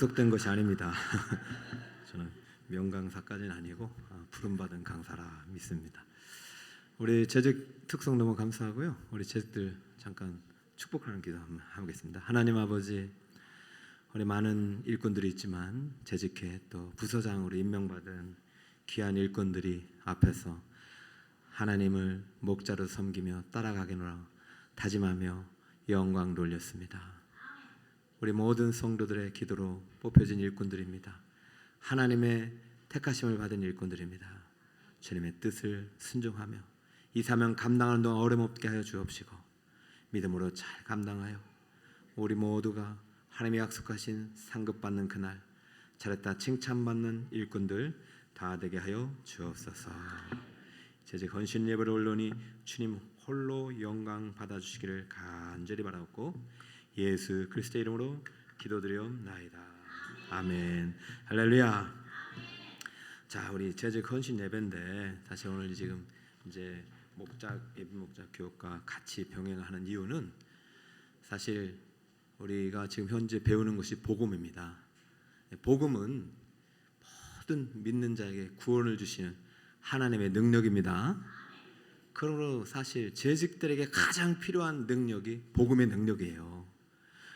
약속된 것이 아닙니다. 저는 명강사까지는 아니고 부름받은 강사라 믿습니다. 우리 재직 특성 너무 감사하고요. 우리 재직들 잠깐 축복하는 기도 한번 하겠습니다. 하나님 아버지, 우리 많은 일꾼들이 있지만 재직회 또 부서장으로 임명받은 귀한 일꾼들이 앞에서 하나님을 목자로 섬기며 따라가기노라 다짐하며 영광 돌렸습니다. 우리 모든 성도들의 기도로 뽑혀진 일꾼들입니다. 하나님의 택하심을 받은 일꾼들입니다. 주님의 뜻을 순종하며 이 사명 감당하는 동안 어려움없게 하여 주옵시고 믿음으로 잘 감당하여 우리 모두가 하나님이 약속하신 상급받는 그날 잘했다 칭찬받는 일꾼들 다 되게 하여 주옵소서. 이제 헌신 예배를 올려니 주님 홀로 영광 받아주시기를 간절히 바라옵고 예수 그리스도의 이름으로 기도드리옵나이다. 아멘. 할렐루야. 자, 우리 재직 헌신 예배인데 사실 오늘 지금 이제 예비 목자 교육과 같이 병행하는 이유는 사실 우리가 지금 현재 배우는 것이 복음입니다. 복음은 모든 믿는 자에게 구원을 주시는 하나님의 능력입니다. 그러므로 사실 재직들에게 가장 필요한 능력이 복음의 능력이에요.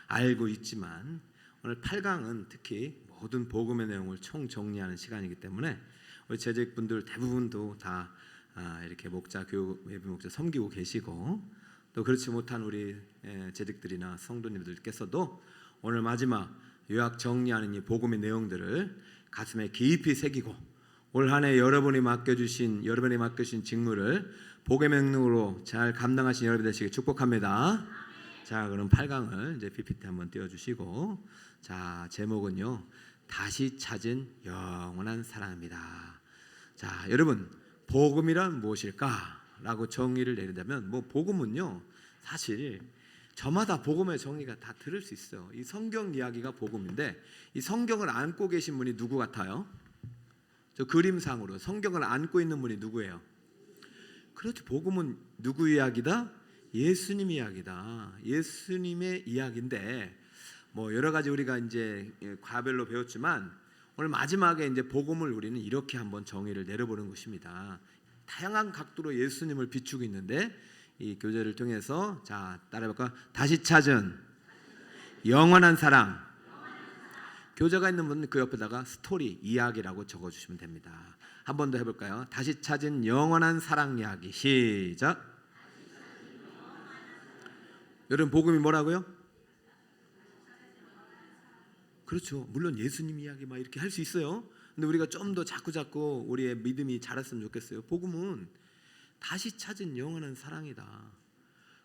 알고 있지만 오늘 8강은 특히 모든 복음의 내용을 총정리하는 시간이기 때문에 우리 재직분들 대부분도 다 이렇게 목자 교육 예비 목자 섬기고 계시고 또 그렇지 못한 우리 재직들이나 성도님들께서도 오늘 마지막 요약 정리하는 이 복음의 내용들을 가슴에 깊이 새기고 올 한 해 여러분이 맡겨주신 직무를 복음의 능력으로 잘 감당하신 여러분 되시길 축복합니다. 자, 그럼 8강을 이제 PPT 한번 띄워주시고, 자, 제목은요 다시 찾은 영원한 사랑입니다. 자, 여러분 복음이란 무엇일까라고 정의를 내린다면 복음은요 사실 저마다 복음의 정의가 다 들을 수 있어요. 이 성경 이야기가 복음인데 이 성경을 안고 계신 분이 누구 같아요? 저 그림상으로 성경을 안고 있는 분이 누구예요? 그렇죠. 복음은 누구 이야기다? 예수님 이야기다. 예수님의 이야기인데 여러 가지 우리가 이제 과별로 배웠지만 오늘 마지막에 이제 복음을 우리는 이렇게 한번 정의를 내려보는 것입니다. 다양한 각도로 예수님을 비추고 있는데 이 교재를 통해서 자 따라해볼까? 다시 찾은 영원한 사랑. 교재가 있는 분은 그 옆에다가 스토리 이야기라고 적어주시면 됩니다. 한 번 더 해볼까요? 다시 찾은 영원한 사랑 이야기. 시작. 여러분 복음이 뭐라고요? 그렇죠. 물론 예수님 이야기 막 이렇게 할 수 있어요. 근데 우리가 좀 더 자꾸 우리의 믿음이 자랐으면 좋겠어요. 복음은 다시 찾은 영원한 사랑이다.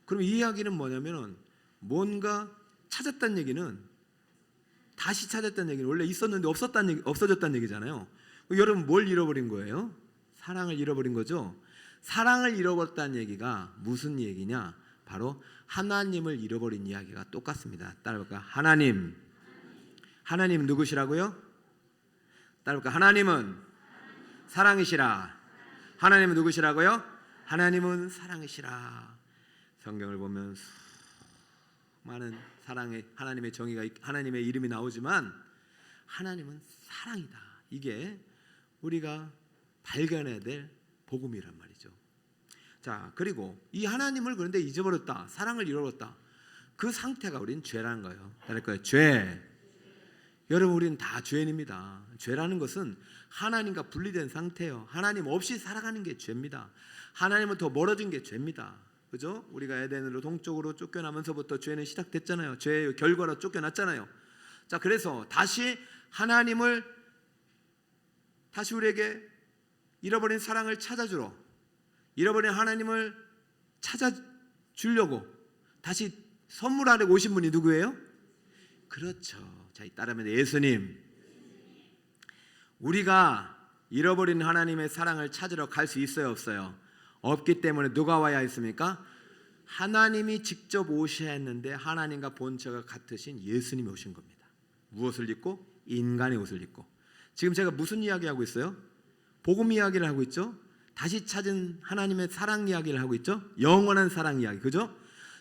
그럼 이 이야기는 뭐냐면 뭔가 찾았다는 얘기는 다시 찾았다는 얘기는 원래 있었는데 없어졌다는 얘기잖아요. 여러분 뭘 잃어버린 거예요? 사랑을 잃어버린 거죠. 사랑을 잃어버렸다는 얘기가 무슨 얘기냐? 바로 하나님을 잃어버린 이야기가 똑같습니다. 따라해볼까요? 하나님 누구시라고요? 따라해볼까요? 하나님은 사랑이시라. 하나님은 누구시라고요? 하나님은 사랑이시라. 성경을 보면 많은 사랑의 하나님의 정의가 하나님의 이름이 나오지만 하나님은 사랑이다. 이게 우리가 발견해야 될 복음이란 말이죠. 자, 그리고 이 하나님을 그런데 잊어버렸다. 사랑을 잃어버렸다. 그 상태가 우린 죄라는 거예요. 그러니까 죄. 여러분 우리는 다 죄인입니다. 죄라는 것은 하나님과 분리된 상태예요. 하나님 없이 살아가는 게 죄입니다. 하나님은 더 멀어진 게 죄입니다. 그죠? 우리가 에덴으로 동쪽으로 쫓겨나면서부터 죄는 시작됐잖아요. 죄의 결과로 쫓겨났잖아요. 자, 그래서 다시 우리에게 잃어버린 사랑을 찾아주러 잃어버린 하나님을 찾아주려고 다시 선물하려고 오신 분이 누구예요? 그렇죠. 자, 따르면 예수님. 우리가 잃어버린 하나님의 사랑을 찾으러 갈 수 있어요, 없어요? 없기 때문에 누가 와야 했습니까? 하나님이 직접 오셔야 했는데 하나님과 본체가 같으신 예수님이 오신 겁니다. 무엇을 입고? 인간의 옷을 입고. 지금 제가 무슨 이야기하고 있어요? 복음 이야기를 하고 있죠. 다시 찾은 하나님의 사랑 이야기를 하고 있죠. 영원한 사랑 이야기. 그죠?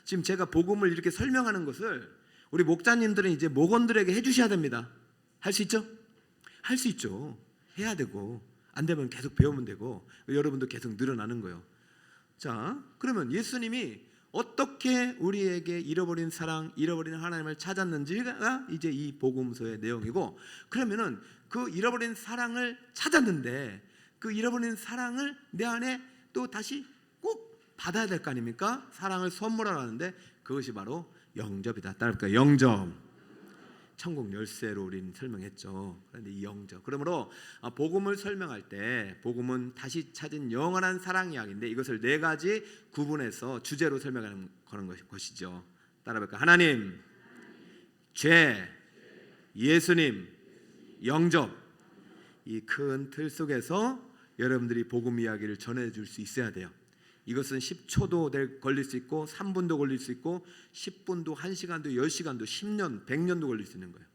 지금 제가 복음을 이렇게 설명하는 것을 우리 목자님들은 이제 목원들에게 해주셔야 됩니다. 할 수 있죠? 할 수 있죠. 해야 되고 안 되면 계속 배우면 되고 여러분도 계속 늘어나는 거예요. 자, 그러면 예수님이 어떻게 우리에게 잃어버린 사랑, 잃어버린 하나님을 찾았는지가 이제 이 복음서의 내용이고, 그러면은 그 잃어버린 사랑을 찾았는데 그 잃어버린 사랑을 내 안에 또 다시 꼭 받아야 될 거 아닙니까? 사랑을 선물하라는데 그것이 바로 영접이다. 따라할까요? 영접. 천국 열쇠로 우리는 설명했죠. 그런데 이 영접. 그러므로 복음을 설명할 때 복음은 다시 찾은 영원한 사랑 이야기인데 이것을 네 가지 구분해서 주제로 설명하는 것이죠. 따라볼까요? 하나님, 죄, 예수님, 영접. 이 큰 틀 속에서 여러분들이 복음 이야기를 전해줄 수 있어야 돼요. 이것은 10초도 걸릴 수 있고 3분도 걸릴 수 있고 10분도 1시간도 10시간도 10년 100년도 걸릴 수 있는 거예요.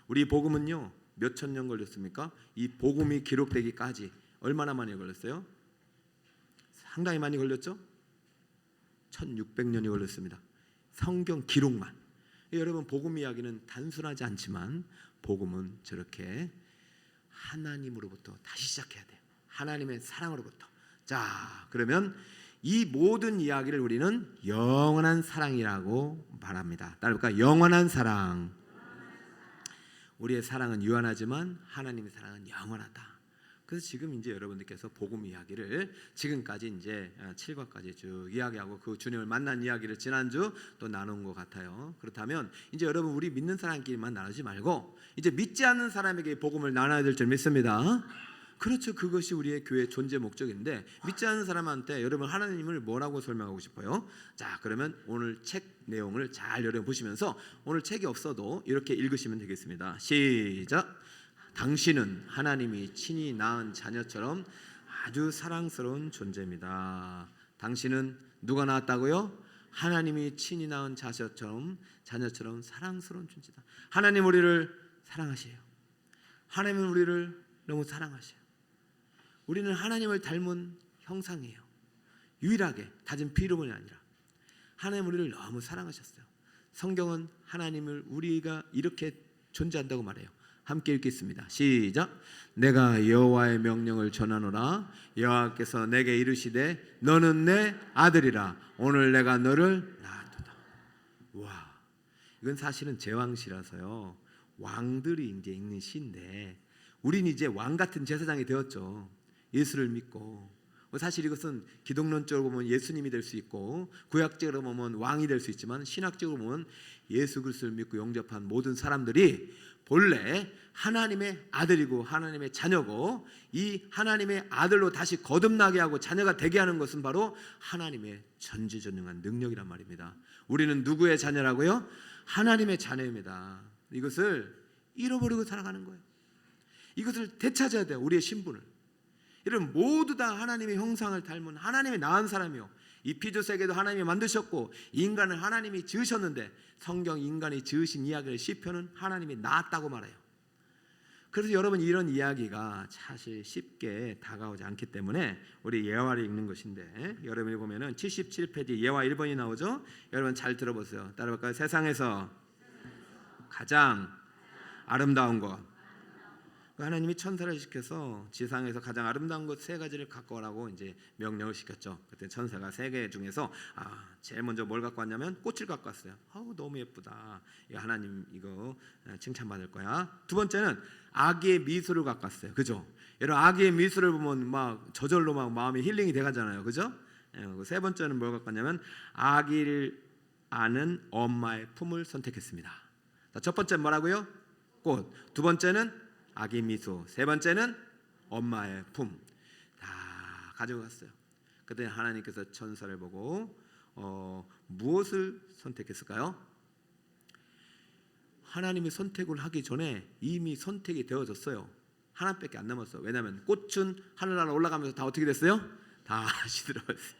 우리 복음은요 몇천 년 걸렸습니까? 이 복음이 기록되기까지 얼마나 많이 걸렸어요? 상당히 많이 걸렸죠? 1600년이 걸렸습니다. 성경 기록만. 여러분 복음 이야기는 단순하지 않지만 복음은 저렇게 하나님으로부터 다시 시작해야 돼요. 하나님의 사랑으로부터. 자, 그러면 이 모든 이야기를 우리는 영원한 사랑이라고 말합니다. 따라볼까요? 영원한 사랑. 우리의 사랑은 유한하지만 하나님의 사랑은 영원하다. 그래서 지금 이제 여러분들께서 복음 이야기를 지금까지 이제 7과까지 쭉 이야기하고 그 주님을 만난 이야기를 지난주 또 나눈 것 같아요. 그렇다면 이제 여러분 우리 믿는 사람끼리만 나누지 말고 이제 믿지 않는 사람에게 복음을 나눠야 될 줄 믿습니다. 그렇죠. 그것이 우리의 교회 존재 목적인데 믿지 않는 사람한테 여러분 하나님을 뭐라고 설명하고 싶어요? 자, 그러면 오늘 책 내용을 잘 여러분 보시면서 오늘 책이 없어도 이렇게 읽으시면 되겠습니다. 시작. 당신은 하나님이 친히 낳은 자녀처럼 아주 사랑스러운 존재입니다. 당신은 누가 낳았다고요? 하나님이 친히 낳은 자녀처럼 사랑스러운 존재다. 하나님 우리를 사랑하세요. 하나님은 우리를 너무 사랑하세요. 우리는 하나님을 닮은 형상이에요. 유일하게 다진 피로문이 아니라 하나님 우리를 너무 사랑하셨어요. 성경은 하나님을 우리가 이렇게 존재한다고 말해요. 함께 읽겠습니다. 시작. 내가 여호와의 명령을 전하노라. 여호와께서 내게 이르시되 너는 내 아들이라. 오늘 내가 너를 낳았도다. 와, 이건 사실은 제왕시라서요. 왕들이 이제 읽는 시인데 우린 이제 왕 같은 제사장이 되었죠. 예수를 믿고. 사실 이것은 기독론적으로 보면 예수님이 될 수 있고 구약적으로 보면 왕이 될 수 있지만 신학적으로 보면 예수 그리스도를 믿고 영접한 모든 사람들이 본래 하나님의 아들이고 하나님의 자녀고 이 하나님의 아들로 다시 거듭나게 하고 자녀가 되게 하는 것은 바로 하나님의 전지전능한 능력이란 말입니다. 우리는 누구의 자녀라고요? 하나님의 자녀입니다. 이것을 잃어버리고 살아가는 거예요. 이것을 되찾아야 돼요. 우리의 신분을. 이런 모두 다 하나님의 형상을 닮은 하나님의 낳은 사람이요. 이 피조 세계도 하나님이 만드셨고 인간을 하나님이 지으셨는데 성경 인간이 지으신 이야기를 시편은 하나님이 낳았다고 말해요. 그래서 여러분 이런 이야기가 사실 쉽게 다가오지 않기 때문에 우리 예화를 읽는 것인데 여러분이 보면은 77페이지 예화 1번이 나오죠. 여러분 잘 들어보세요. 따라볼까요? 세상에서 가장 아름다운 것. 하나님이 천사를 시켜서 지상에서 가장 아름다운 것 세 가지를 갖고 오라고 이제 명령을 시켰죠. 그때 천사가 세 개 중에서 제일 먼저 뭘 갖고 왔냐면 꽃을 갖고 왔어요. 너무 예쁘다. 하나님 이거 칭찬받을 거야. 두 번째는 아기의 미소를 갖고 왔어요. 그죠? 여러분 아기의 미소를 보면 막 저절로 막 마음이 힐링이 돼가잖아요. 그죠? 세 번째는 뭘 갖고 왔냐면 아기를 아는 엄마의 품을 선택했습니다. 첫 번째 뭐라고요? 꽃. 두 번째는 아기 미소. 세 번째는 엄마의 품. 다 가지고 갔어요. 그때 하나님께서 천사를 보고 무엇을 선택했을까요? 하나님이 선택을 하기 전에 이미 선택이 되어졌어요. 하나밖에 안 남았어요. 왜냐하면 꽃은 하늘나라 올라가면서 다 어떻게 됐어요? 다 시들어졌어요.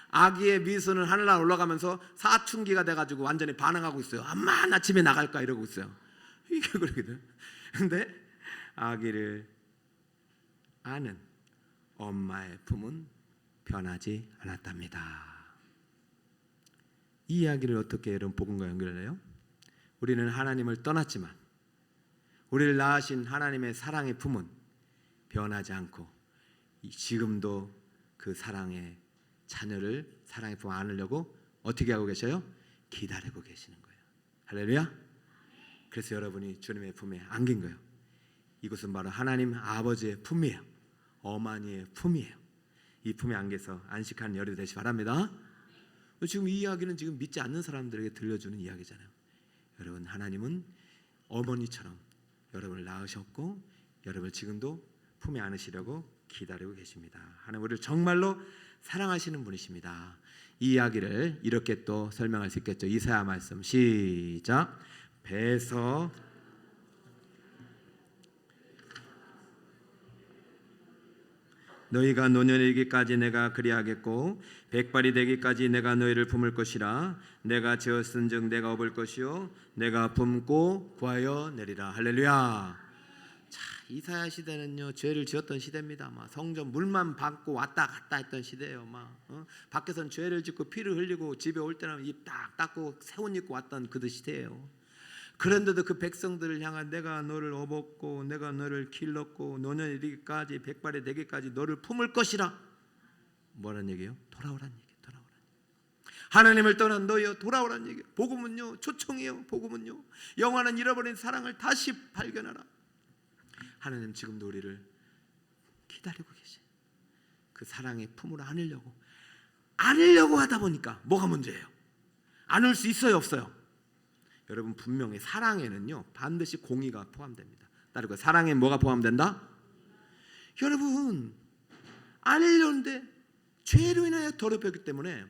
아기의 미소는 하늘나라 올라가면서 사춘기가 돼가지고 완전히 반항하고 있어요. 엄마 나 집에 나갈까 이러고 있어요. 이게 그러거든. 근데 아기를 아는 엄마의 품은 변하지 않았답니다. 이 이야기를 어떻게 여러분 복음과 연결해요? 우리는 하나님을 떠났지만 우리를 낳으신 하나님의 사랑의 품은 변하지 않고 지금도 그 사랑의 자녀를 사랑의 품 안으려고 어떻게 하고 계셔요? 기다리고 계시는 거예요. 할렐루야. 그래서 여러분이 주님의 품에 안긴 거예요. 이것은 바로 하나님 아버지의 품이에요. 어머니의 품이에요. 이 품에 안겨서 안식하는 여러분 되시 바랍니다. 지금 이 이야기는 지금 믿지 않는 사람들에게 들려주는 이야기잖아요. 여러분, 하나님은 어머니처럼 여러분을 낳으셨고 여러분을 지금도 품에 안으시려고 기다리고 계십니다. 하나님 우리를 정말로 사랑하시는 분이십니다. 이 이야기를 이렇게 또 설명할 수 있겠죠. 이사야 말씀 시작. 배에서 너희가 노년에 이르기까지 내가 그리하겠고 백발이 되기까지 내가 너희를 품을 것이라. 내가 지었은즉 내가 업을 것이요 내가 품고 구하여 내리라. 할렐루야. 자, 이사야 시대는요 죄를 지었던 시대입니다. 막 성전 물만 받고 왔다 갔다 했던 시대예요. 밖에서는 죄를 짓고 피를 흘리고 집에 올 때는 입 딱 닦고 새 옷 입고 왔던 그 시대예요. 그런데도 그 백성들을 향한 내가 너를 업었고 내가 너를 길렀고 노년에 이르기까지 백발이 되기까지 너를 품을 것이라. 뭐라는 얘기예요? 돌아오란 얘기예요. 돌아오란 얘기. 하나님을 떠난 너희여 돌아오란 얘기예요. 복음은요 초청이에요. 복음은요 영원한 잃어버린 사랑을 다시 발견하라. 하나님 지금도 우리를 기다리고 계세요. 그 사랑의 품으로 안으려고 하다 보니까 뭐가 문제예요? 안을 수 있어요 없어요? 여러분 분명히 사랑에는요 반드시 공의가 포함됩니다. 따르고 사랑에 뭐가 포함된다? 여러분 안으려는데 죄로 인하여 더럽혔기 때문에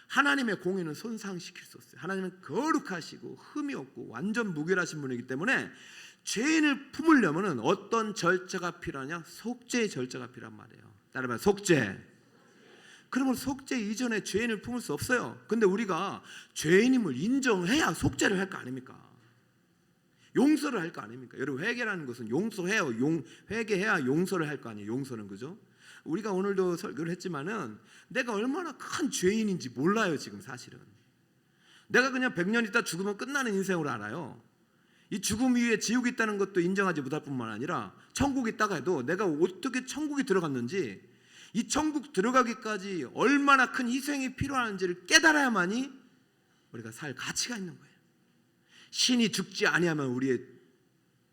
하나님의 공의는 손상시킬 수 없어요. 하나님은 거룩하시고 흠이 없고 완전 무결하신 분이기 때문에 죄인을 품으려면 어떤 절차가 필요하냐? 속죄의 절차가 필요한 말이에요. 따라서 속죄. 그러면 속죄 이전에 죄인을 품을 수 없어요. 근데 우리가 죄인임을 인정해야 속죄를 할 거 아닙니까? 용서를 할 거 아닙니까? 여러분 회개라는 것은 용서해요. 회개해야 용서를 할 거 아니에요. 용서는 그죠? 우리가 오늘도 설교를 했지만은 내가 얼마나 큰 죄인인지 몰라요. 지금 사실은 내가 그냥 100년 있다 죽으면 끝나는 인생으로 알아요. 이 죽음 위에 지옥이 있다는 것도 인정하지 못할 뿐만 아니라 천국에 있다가 해도 내가 어떻게 천국에 들어갔는지 이 천국 들어가기까지 얼마나 큰 희생이 필요한지를 깨달아야만이 우리가 살 가치가 있는 거예요. 신이 죽지 아니하면 우리의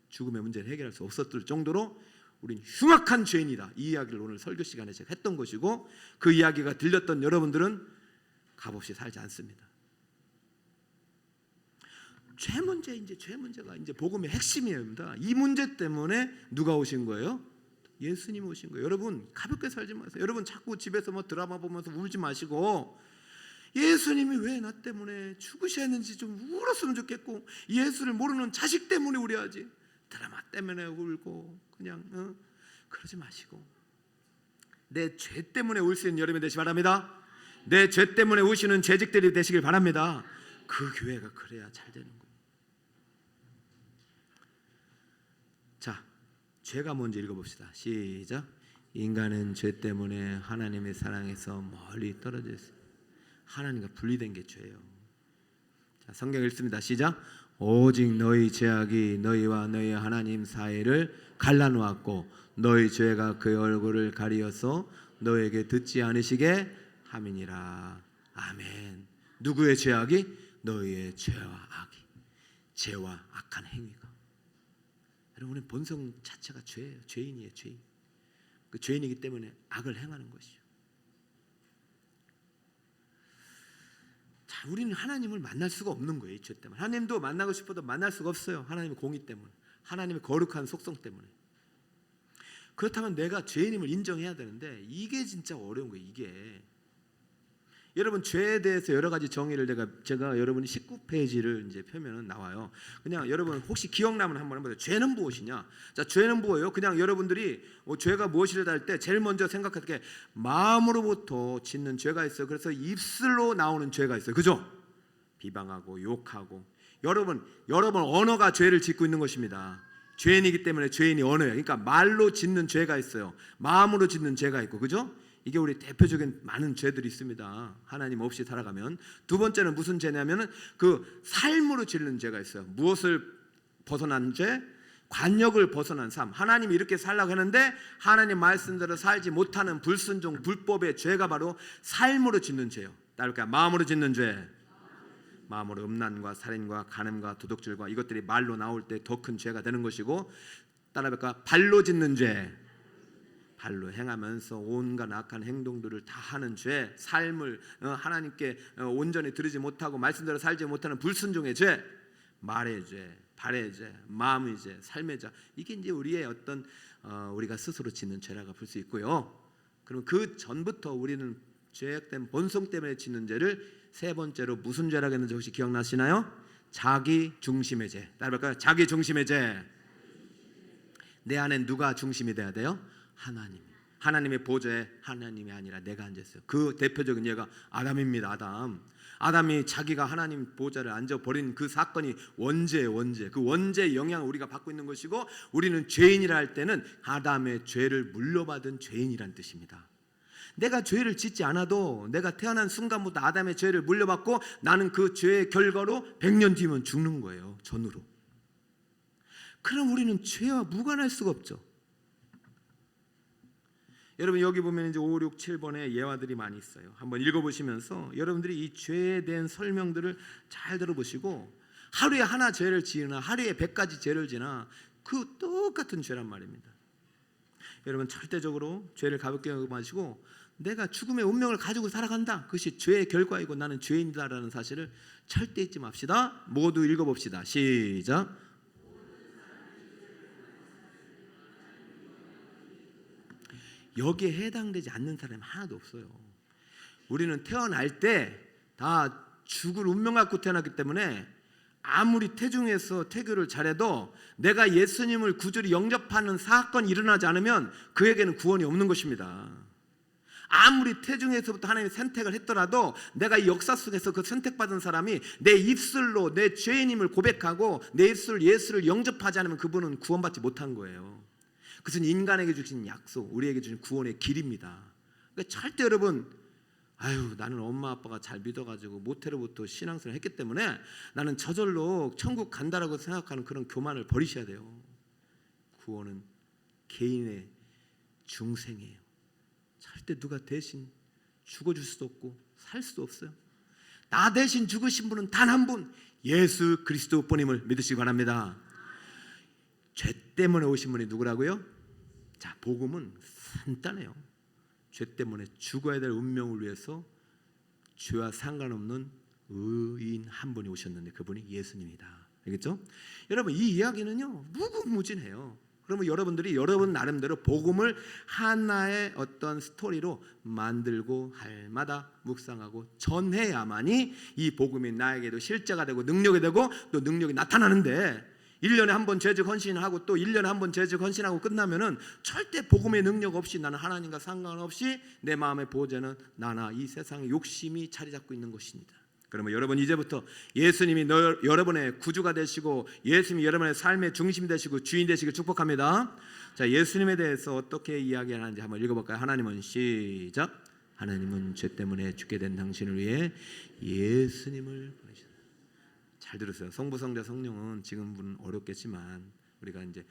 죽음의 문제를 해결할 수 없었을 정도로 우린 흉악한 죄인이다. 이 이야기를 오늘 설교 시간에 제가 했던 것이고 그 이야기가 들렸던 여러분들은 값없이 살지 않습니다. 죄 문제가 이제 복음의 핵심이에요. 이 문제 때문에 누가 오신 거예요? 예수님 오신 거예요. 여러분 가볍게 살지 마세요. 여러분 자꾸 집에서 드라마 보면서 울지 마시고 예수님이 왜 나 때문에 죽으셔야 했는지 좀 울었으면 좋겠고 예수를 모르는 자식 때문에 우려하지 드라마 때문에 울고 그냥 그러지 마시고 내 죄 때문에 울 수 있는 여러분이 되시기 바랍니다. 내 죄 때문에 우시는 재직들이 되시길 바랍니다. 그 교회가 그래야 잘 되는 거예요. 자, 죄가 뭔지 읽어봅시다. 시작. 인간은 죄 때문에 하나님의 사랑에서 멀리 떨어져 있어요. 하나님과 분리된 게 죄예요. 자, 성경 읽습니다. 시작. 오직 너희 죄악이 너희와 너희 하나님 사이를 갈라놓았고 너희 죄가 그의 얼굴을 가리어서 너에게 듣지 않으시게 함이니라. 아멘. 누구의 죄악이? 너희의 죄와 악이. 죄와 악한 행위가. 여러분의 본성 자체가 죄예요. 죄인이에요. 죄인. 그 죄인이기 때문에 악을 행하는 것이죠. 자, 우리는 하나님을 만날 수가 없는 거예요. 이 죄 때문에. 하나님도 만나고 싶어도 만날 수가 없어요. 하나님의 공의 때문에. 하나님의 거룩한 속성 때문에. 그렇다면 내가 죄인임을 인정해야 되는데 이게 진짜 어려운 거예요. 이게. 여러분 죄에 대해서 여러 가지 정의를 제가 여러분이 19페이지를 이제 펴면은 나와요. 그냥 여러분 혹시 기억나면 한번 해보세요. 죄는 무엇이냐? 자, 죄는 뭐예요? 그냥 여러분들이 죄가 무엇이라 할 때 제일 먼저 생각할 게 마음으로부터 짓는 죄가 있어요. 그래서 입술로 나오는 죄가 있어요. 그죠? 비방하고 욕하고. 여러분 언어가 죄를 짓고 있는 것입니다. 죄인이기 때문에 죄인이 언어예요. 그러니까 말로 짓는 죄가 있어요. 마음으로 짓는 죄가 있고, 그죠? 이게 우리 대표적인 많은 죄들이 있습니다. 하나님 없이 살아가면. 두 번째는 무슨 죄냐면은 그 삶으로 짓는 죄가 있어요. 무엇을 벗어난 죄? 관역을 벗어난 삶, 하나님이 이렇게 살라고 했는데 하나님 말씀대로 살지 못하는 불순종, 불법의 죄가 바로 삶으로 짓는 죄요. 따를까? 마음으로 짓는 죄. 마음으로 음란과 살인과 간음과 도둑질과 이것들이 말로 나올 때 더 큰 죄가 되는 것이고, 따라볼까? 발로 짓는 죄. 발로 행하면서 온갖 악한 행동들을 다 하는 죄, 삶을 하나님께 온전히 들으지 못하고 말씀대로 살지 못하는 불순종의 죄, 말의 죄, 발의 죄, 마음의 죄, 삶의 죄. 이게 이제 우리의 어떤 우리가 스스로 짓는 죄라고 볼 수 있고요. 그럼 그 전부터 우리는 죄악된 본성 때문에 짓는 죄를 세 번째로 무슨 죄라고 했는지 혹시 기억나시나요? 자기 중심의 죄. 따라볼까요? 자기 중심의 죄. 내 안에 누가 중심이 돼야 돼요? 하나님. 하나님의 보좌에 하나님이 아니라 내가 앉았어요. 그 대표적인 예가 아담입니다. 아담이 자기가 하나님 보좌를 앉아버린 그 사건이 원죄예요. 원죄. 그 원죄의 영향을 우리가 받고 있는 것이고, 우리는 죄인이라 할 때는 아담의 죄를 물려받은 죄인이란 뜻입니다. 내가 죄를 짓지 않아도 내가 태어난 순간부터 아담의 죄를 물려받고 나는 그 죄의 결과로 100년 뒤면 죽는 거예요. 전으로. 그럼 우리는 죄와 무관할 수가 없죠. 여러분 여기 보면 이제 5, 6, 7번에 예화들이 많이 있어요. 한번 읽어보시면서 여러분들이 이 죄에 대한 설명들을 잘 들어보시고, 하루에 하나 죄를 지으나 하루에 100가지 죄를 지나 그 똑같은 죄란 말입니다. 여러분 절대적으로 죄를 가볍게 여기마시고 내가 죽음의 운명을 가지고 살아간다, 그것이 죄의 결과이고 나는 죄인이다라는 사실을 절대 잊지 맙시다. 모두 읽어봅시다. 시작. 여기에 해당되지 않는 사람이 하나도 없어요. 우리는 태어날 때 다 죽을 운명 갖고 태어났기 때문에 아무리 태중에서 태교를 잘해도 내가 예수님을 구주로 영접하는 사건이 일어나지 않으면 그에게는 구원이 없는 것입니다. 아무리 태중에서부터 하나님이 선택을 했더라도 내가 이 역사 속에서 그 선택받은 사람이 내 입술로 내 죄인임을 고백하고 내 입술로 예수를 영접하지 않으면 그분은 구원받지 못한 거예요. 그것은 인간에게 주신 약속, 우리에게 주신 구원의 길입니다. 그러니까 절대 여러분, 나는 엄마 아빠가 잘 믿어가지고 모태로부터 신앙생활을 했기 때문에 나는 저절로 천국 간다라고 생각하는 그런 교만을 버리셔야 돼요. 구원은 개인의 중생이에요. 절대 누가 대신 죽어줄 수도 없고 살 수도 없어요. 나 대신 죽으신 분은 단 한 분, 예수 그리스도뿐임을 믿으시기 바랍니다. 죄 때문에 오신 분이 누구라고요? 자, 복음은 간단해요. 죄 때문에 죽어야 될 운명을 위해서 죄와 상관없는 의인 한 분이 오셨는데 그분이 예수님이다. 알겠죠? 여러분 이 이야기는요 무궁무진해요. 그러면 여러분들이 여러분 나름대로 복음을 하나의 어떤 스토리로 만들고 할마다 묵상하고 전해야만이 이 복음이 나에게도 실제가 되고 능력이 되고 또 능력이 나타나는데, 1년에 한 번 재직 헌신하고 또 1년에 한 번 재직 헌신하고 끝나면은 절대 복음의 능력 없이 나는 하나님과 상관없이 내 마음의 보호자는 나나 이 세상의 욕심이 자리 잡고 있는 것입니다. 그러면 여러분 이제부터 예수님이 여러분의 구주가 되시고 예수님이 여러분의 삶의 중심 되시고 주인 되시길 축복합니다. 자, 예수님에 대해서 어떻게 이야기하는지 한번 읽어볼까요? 하나님은 시작. 하나님은 죄 때문에 죽게 된 당신을 위해 예수님을 보내셨다. 잘 들으세요. 성부, 성자, 성령은 지금은 어렵겠지만 우리가 이제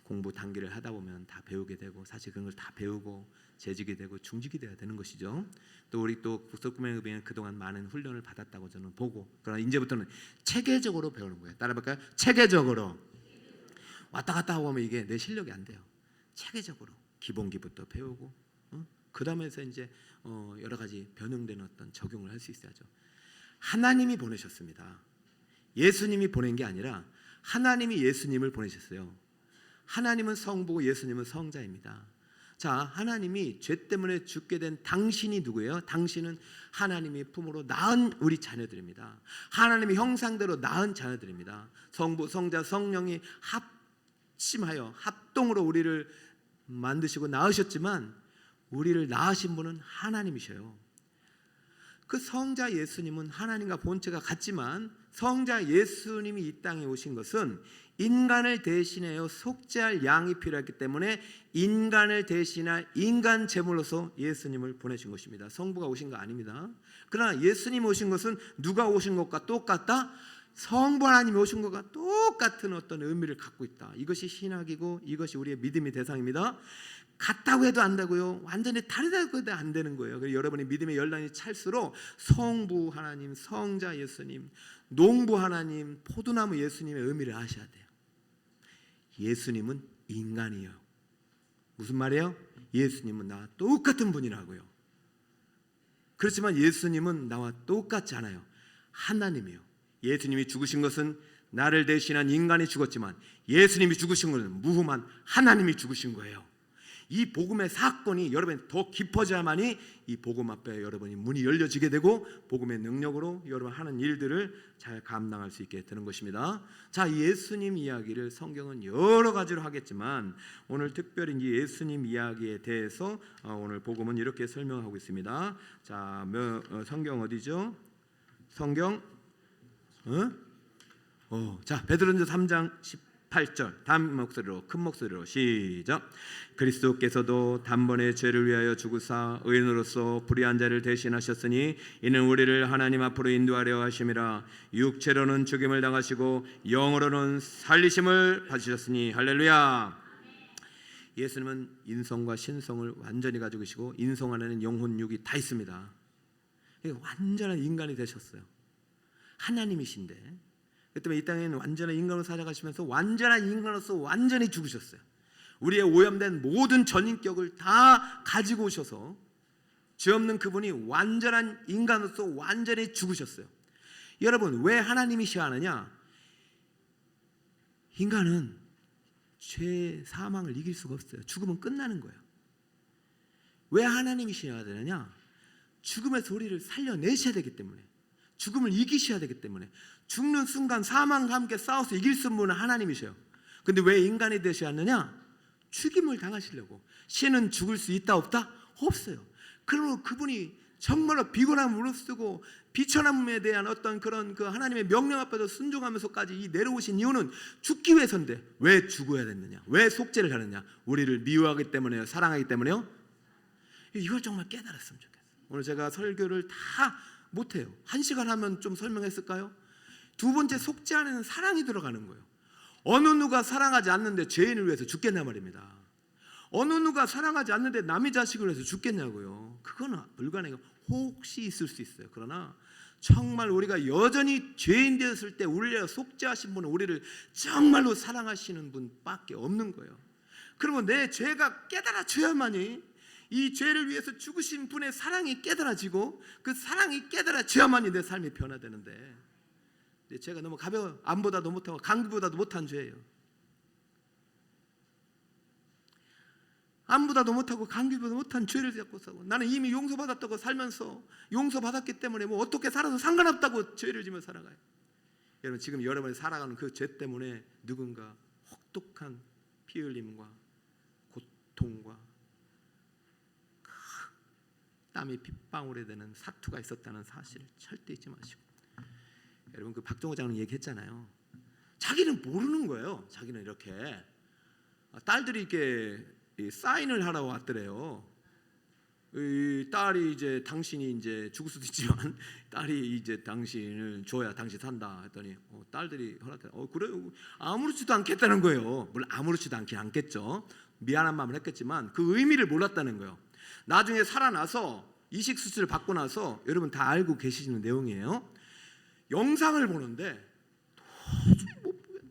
공부 단계를 하다 보면 다 배우게 되고, 사실 그런 걸 다 배우고 재직이 되고 중직이 돼야 되는 것이죠. 또 우리 또 국석구명의회는 그동안 많은 훈련을 받았다고 저는 보고, 그러나 이제부터는 체계적으로 배우는 거예요. 따라볼까요? 체계적으로. 왔다 갔다 하고 하면 이게 내 실력이 안 돼요. 체계적으로 기본기부터 배우고, 그 다음에서 이제 여러 가지 변형되는 어떤 적용을 할 수 있어야죠. 하나님이 보내셨습니다. 예수님이 보낸 게 아니라 하나님이 예수님을 보내셨어요. 하나님은 성부고 예수님은 성자입니다. 자, 하나님이 죄 때문에 죽게 된 당신이 누구예요? 당신은 하나님의 품으로 낳은 우리 자녀들입니다. 하나님의 형상대로 낳은 자녀들입니다. 성부, 성자, 성령이 합심하여 합동으로 우리를 만드시고 낳으셨지만 우리를 낳으신 분은 하나님이셔요. 그 성자 예수님은 하나님과 본체가 같지만 성자 예수님이 이 땅에 오신 것은 인간을 대신하여 속죄할 양이 필요했기 때문에 인간을 대신할 인간 제물로서 예수님을 보내신 것입니다. 성부가 오신 거 아닙니다. 그러나 예수님 오신 것은 누가 오신 것과 똑같다? 성부 하나님이 오신 것과 똑같은 어떤 의미를 갖고 있다. 이것이 신학이고 이것이 우리의 믿음의 대상입니다. 같다고 해도 안 되고요, 완전히 다르다고 해도 안 되는 거예요. 그래서 여러분이 믿음의 연단이 찰수록 성부 하나님, 성자 예수님, 농부 하나님, 포도나무 예수님의 의미를 아셔야 돼요. 예수님은 인간이에요. 무슨 말이에요? 예수님은 나와 똑같은 분이라고요. 그렇지만 예수님은 나와 똑같지 않아요. 하나님이에요. 예수님이 죽으신 것은 나를 대신한 인간이 죽었지만 예수님이 죽으신 것은 무흠한 하나님이 죽으신 거예요. 이 복음의 사건이 여러분이 더 깊어져야만이 이 복음 앞에 여러분이 문이 열려지게 되고 복음의 능력으로 여러분 하는 일들을 잘 감당할 수 있게 되는 것입니다. 자, 예수님 이야기를 성경은 여러 가지로 하겠지만 오늘 특별히 이 예수님 이야기에 대해서 오늘 복음은 이렇게 설명하고 있습니다. 자, 성경 어디죠? 성경 자, 베드로전서 3장 18절 큰 목소리로 시작. 그리스도께서도 단번에 죄를 위하여 죽으사 의인으로서 불의한 자를 대신하셨으니 이는 우리를 하나님 앞으로 인도하려 하심이라. 육체로는 죽임을 당하시고 영으로는 살리심을 받으셨으니 할렐루야. 예수님은 인성과 신성을 완전히 가지고 계시고 인성 안에는 영혼 육이 다 있습니다. 완전한 인간이 되셨어요. 하나님이신데 그 때문에 이 땅에는 완전한 인간으로 살아가시면서 완전한 인간으로서 완전히 죽으셨어요. 우리의 오염된 모든 전인격을 다 가지고 오셔서 죄 없는 그분이 완전한 인간으로서 완전히 죽으셨어요. 여러분, 왜 하나님이셔야 하느냐? 인간은 죄, 사망을 이길 수가 없어요. 죽으면 끝나는 거예요. 왜 하나님이셔야 되느냐? 죽음에서 우리를 살려내셔야 되기 때문에, 죽음을 이기셔야 되기 때문에, 죽는 순간 사망과 함께 싸워서 이길 수 있는 분은 하나님이셔요. 근데 왜 인간이 되셔야 하느냐? 죽임을 당하시려고. 신은 죽을 수 있다 없다? 없어요. 그러면 그분이 정말로 비굴한 물을 쓰고 비천함에 대한 어떤 그런 그 하나님의 명령 앞에서 순종하면서까지 이 내려오신 이유는 죽기 위해서인데 왜 죽어야 됐느냐? 왜 속죄를 하느냐? 우리를 미워하기 때문에요? 사랑하기 때문에요? 이걸 정말 깨달았으면 좋겠어요. 오늘 제가 설교를 다 못해요. 1시간 하면 좀 설명했을까요? 두 번째, 속죄 안에는 사랑이 들어가는 거예요. 어느 누가 사랑하지 않는데 죄인을 위해서 죽겠냐 말입니다. 어느 누가 사랑하지 않는데 남의 자식을 위해서 죽겠냐고요. 그거는 불가능해요. 혹시 있을 수 있어요. 그러나 정말 우리가 여전히 죄인 되었을 때 우리를 속죄하신 분은 우리를 정말로 사랑하시는 분밖에 없는 거예요. 그리고 내 죄가 깨달아져야만이, 이 죄를 위해서 죽으신 분의 사랑이 깨달아지고 그 사랑이 깨달아져야만이 내 삶이 변화되는데, 내 죄가 너무 가벼워, 암보다도 못하고 감기보다도 못한 죄예요. 암보다도 못하고 감기보다 못한 죄를 잡고 사고, 나는 이미 용서받았다고 살면서 용서받았기 때문에 뭐 어떻게 살아도 상관없다고 죄를 지며 살아가요. 여러분, 지금 여러분이 살아가는 그 죄 때문에 누군가 혹독한 피 흘림과 고통과 땀이 핏방울에 되는 사투가 있었다는 사실을 절대 잊지 마시고, 여러분, 그 박정호 장로님 얘기했잖아요. 자기는 모르는 거예요. 자기는 이렇게 딸들이 이렇게 사인을 하러 왔더래요. 이 딸이 이제 당신이 이제 죽을 수도 있지만 딸이 이제 당신을 줘야 당신 산다 했더니 딸들이 허락해. 그래, 아무렇지도 않겠다는 거예요. 물론 아무렇지도 않긴 않겠죠. 미안한 마음을 했겠지만 그 의미를 몰랐다는 거예요. 나중에 살아나서 이식 수술을 받고 나서 여러분 다 알고 계시는 내용이에요. 영상을 보는데 도저히 못 보겠네.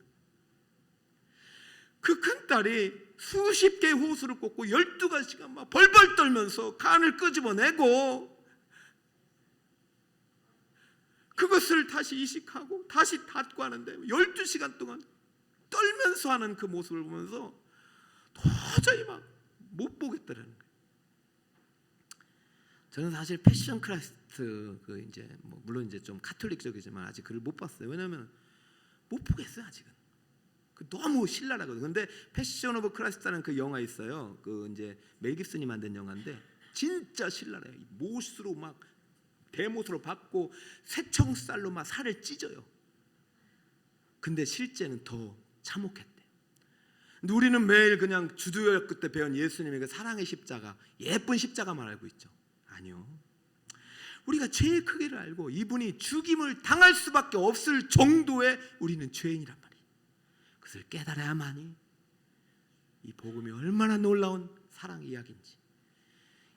그 큰딸이 수십 개의 호수를 꽂고 12시간 막 벌벌 떨면서 간을 끄집어내고 그것을 다시 이식하고 다시 닫고 하는데 12시간 동안 떨면서 하는 그 모습을 보면서 도저히 막 못 보겠다라는 거예요. 저는 사실 패션 크라이스트 그 이제 뭐 물론 이제 좀 카톨릭적이지만 아직 그걸 못 봤어요. 왜냐하면 못 보겠어요 아직은. 너무 신랄하거든요. 근데 패션 오브 크라이스트라는 그 영화 있어요. 그 이제 멜 깁슨이 만든 영화인데 진짜 신랄해요. 못으로 막 대못으로 받고 새청살로 막 살을 찢어요. 근데 실제는 더 참혹했대. 근데 우리는 매일 그냥 주두열교 때 배운 예수님의 그 사랑의 십자가, 예쁜 십자가만 알고 있죠. 아니요. 우리가 죄의 크기를 알고 이분이 죽임을 당할 수밖에 없을 정도의 우리는 죄인이란 말이에요. 그것을 깨달아야만이 이 복음이 얼마나 놀라운 사랑 이야기인지,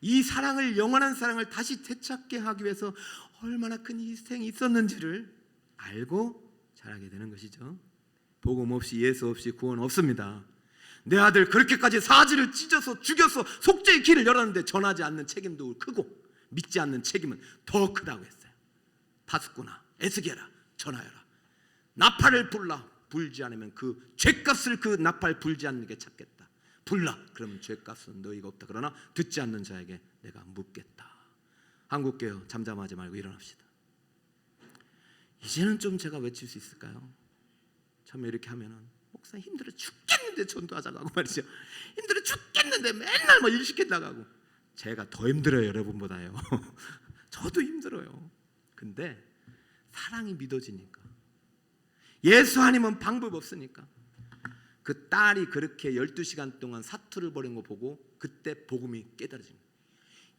이 사랑을, 영원한 사랑을 다시 되찾게 하기 위해서 얼마나 큰 희생이 있었는지를 알고 자라게 되는 것이죠. 복음 없이, 예수 없이 구원 없습니다. 내 아들 그렇게까지 사지를 찢어서 죽여서 속죄의 길을 열었는데 전하지 않는 책임도 크고 믿지 않는 책임은 더 크다고 했어요. 파수꾼아, 에스겔아, 전하여라. 나팔을 불라. 불지 않으면 그 죄값을 그 나팔 불지 않는 게 찾겠다. 불라. 그러면 죄값은 너희가 없다. 그러나 듣지 않는 자에게 내가 묻겠다. 한국교회 잠잠하지 말고 일어납시다. 이제는 좀 제가 외칠 수 있을까요? 처음에 이렇게 하면은 목사 힘들어 죽겠는데 전도하자고 하고 말이죠. 힘들어 죽겠는데 맨날 뭐 일 시킨다고 하고. 제가 더 힘들어요, 여러분보다요. 저도 힘들어요. 근데 사랑이 믿어지니까, 예수 아니면 방법 없으니까, 그 딸이 그렇게 12시간 동안 사투를 벌인 거 보고 그때 복음이 깨달아진 거예요.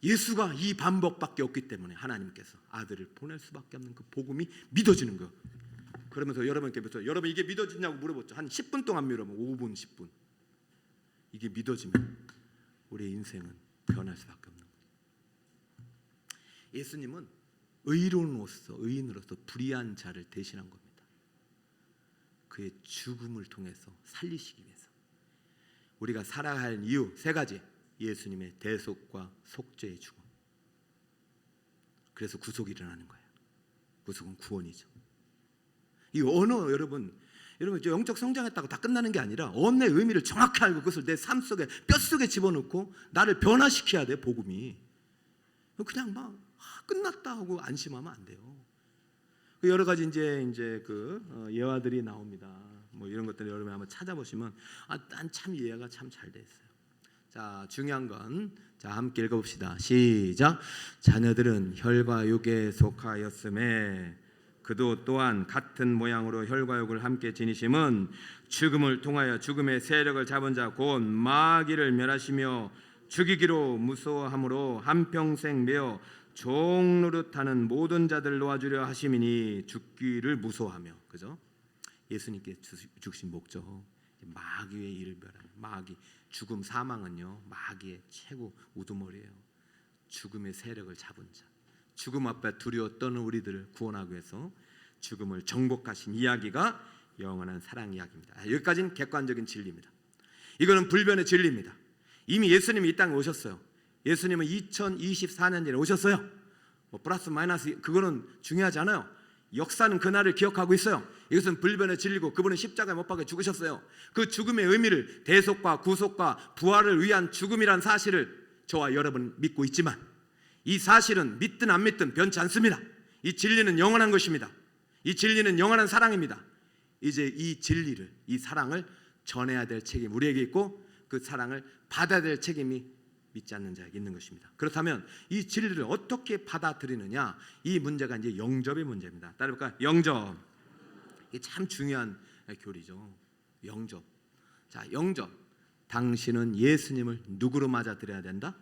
예수가 이 방법밖에 없기 때문에 하나님께서 아들을 보낼 수밖에 없는 그 복음이 믿어지는 거예요. 그러면서 여러분께 묻죠. 여러분 이게 믿어지냐고 물어봤죠. 한 10분 동안 물어보면 5분, 10분. 이게 믿어지면 우리의 인생은 변할 수밖에 없는 거예요. 예수님은 의인으로서 불의한 자를 대신한 겁니다. 그의 죽음을 통해서 살리시기 위해서. 우리가 살아야 할 이유 3가지. 예수님의 대속과 속죄의 죽음. 그래서 구속이 일어나는 거예요. 구속은 구원이죠. 이 언어, 여러분 영적 성장했다고 다 끝나는 게 아니라 언어의 의미를 정확히 알고 그것을 내 삶 속에, 뼛속에 집어넣고 나를 변화시켜야 돼. 복음이. 그냥 막 끝났다 하고 안심하면 안 돼요. 여러 가지 이제 그 예화들이 나옵니다. 뭐 이런 것들 여러분 한번 찾아보시면 난 참 이해가 참 잘 돼 있어요. 자, 중요한 건, 자, 함께 읽어봅시다. 시작. 자녀들은 혈과 육에 속하였음에 그도 또한 같은 모양으로 혈과 육을 함께 지니심은 죽음을 통하여 죽음의 세력을 잡은 자 곧 마귀를 멸하시며 죽이기로 무서워함으로 한평생 매어 종노릇하는 모든 자들을 놓아주려 하심이니 죽기를 무서워하며. 그죠? 예수님께 주신 목적, 마귀의 일을 멸하는, 마귀, 죽음, 사망은요 마귀의 최고 우두머리예요. 죽음의 세력을 잡은 자, 죽음 앞에 두려워 떠는 우리들을 구원하기 위해서 죽음을 정복하신 이야기가 영원한 사랑 이야기입니다. 여기까지는 객관적인 진리입니다. 이거는 불변의 진리입니다. 이미 예수님이 이 땅에 오셨어요. 예수님은 2024년 전에 오셨어요. 뭐 플러스 마이너스 그거는 중요하지 않아요. 역사는 그날을 기억하고 있어요. 이것은 불변의 진리고 그분은 십자가에 못 박혀 죽으셨어요. 그 죽음의 의미를, 대속과 구속과 부활을 위한 죽음이란 사실을 저와 여러분 믿고 있지만 이 사실은 믿든 안 믿든 변치 않습니다. 이 진리는 영원한 것입니다. 이 진리는 영원한 사랑입니다. 이제 이 진리를, 이 사랑을 전해야 될 책임이 우리에게 있고 그 사랑을 받아야 될 책임이 믿지 않는 자에게 있는 것입니다. 그렇다면 이 진리를 어떻게 받아들이느냐, 이 문제가 이제 영접의 문제입니다. 따라볼까요? 영접. 이게 참 중요한 교리죠. 영접. 자, 영접. 당신은 예수님을 누구로 맞아들여야 된다?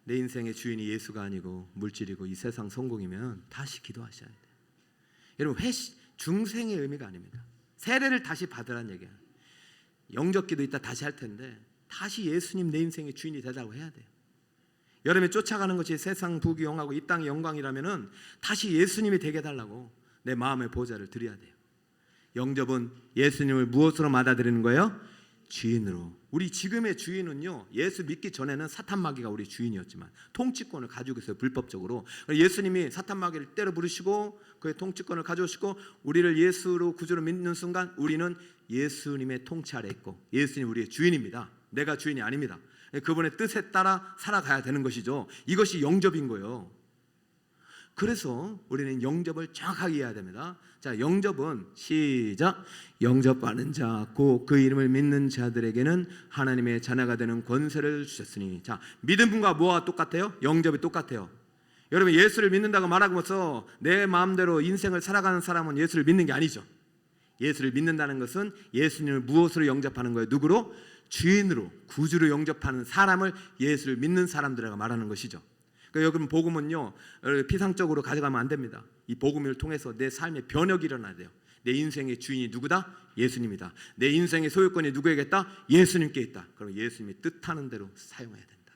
내 인생의 주인이 예수가 아니고 물질이고 이 세상 성공이면 다시 기도하셔야 돼요. 여러분, 중생의 의미가 아닙니다. 세례를 다시 받으라는 얘기예요. 영접기도 이따 다시 할 텐데 다시 예수님 내 인생의 주인이 되자고 해야 돼요. 여러분이 쫓아가는 것이 세상 부귀영화고 이 땅의 영광이라면은 다시 예수님이 되게 해달라고 내 마음의 보좌를 드려야 돼요. 영접은 예수님을 무엇으로 받아들이는 거예요? 주인으로. 우리 지금의 주인은요, 예수 믿기 전에는 사탄 마귀가 우리 주인이었지만 통치권을 가지고 있어요. 불법적으로. 예수님이 사탄 마귀를 때려 부르시고 그의 통치권을 가져오시고 우리를 예수로 구주로 믿는 순간 우리는 예수님의 통치 아래 있고 예수님 우리의 주인입니다. 내가 주인이 아닙니다. 그분의 뜻에 따라 살아가야 되는 것이죠. 이것이 영접인 거예요. 그래서 우리는 영접을 정확하게 이해해야 됩니다. 자, 영접은 시작. 영접하는 자, 곧 그 이름을 믿는 자들에게는 하나님의 자녀가 되는 권세를 주셨으니. 자, 믿은 분과 뭐가 똑같아요? 영접이 똑같아요. 여러분, 예수를 믿는다고 말하면서 내 마음대로 인생을 살아가는 사람은 예수를 믿는 게 아니죠. 예수를 믿는다는 것은 예수님을 무엇으로 영접하는 거예요? 누구로? 주인으로, 구주로 영접하는 사람을 예수를 믿는 사람들이라고 말하는 것이죠. 그러니까 여러분 복음은요 피상적으로 가져가면 안 됩니다. 이 복음을 통해서 내 삶의 변혁이 일어나야 돼요. 내 인생의 주인이 누구다? 예수님이다. 내 인생의 소유권이 누구에게 있다? 예수님께 있다. 그럼 예수님이 뜻하는 대로 사용해야 된다.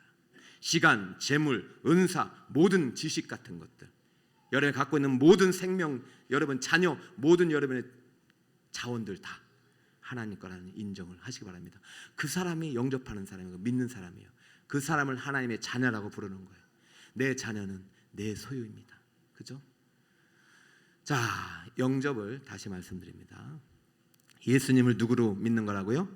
시간, 재물, 은사, 모든 지식 같은 것들, 여러분이 갖고 있는 모든 생명, 여러분 자녀, 모든 여러분의 자원들 다 하나님 거라는 인정을 하시기 바랍니다. 그 사람이 영접하는 사람이고 믿는 사람이에요. 그 사람을 하나님의 자녀라고 부르는 거예요. 내 자녀는 내 소유입니다. 그죠? 자, 영접을 다시 말씀드립니다. 예수님을 누구로 믿는 거라고요?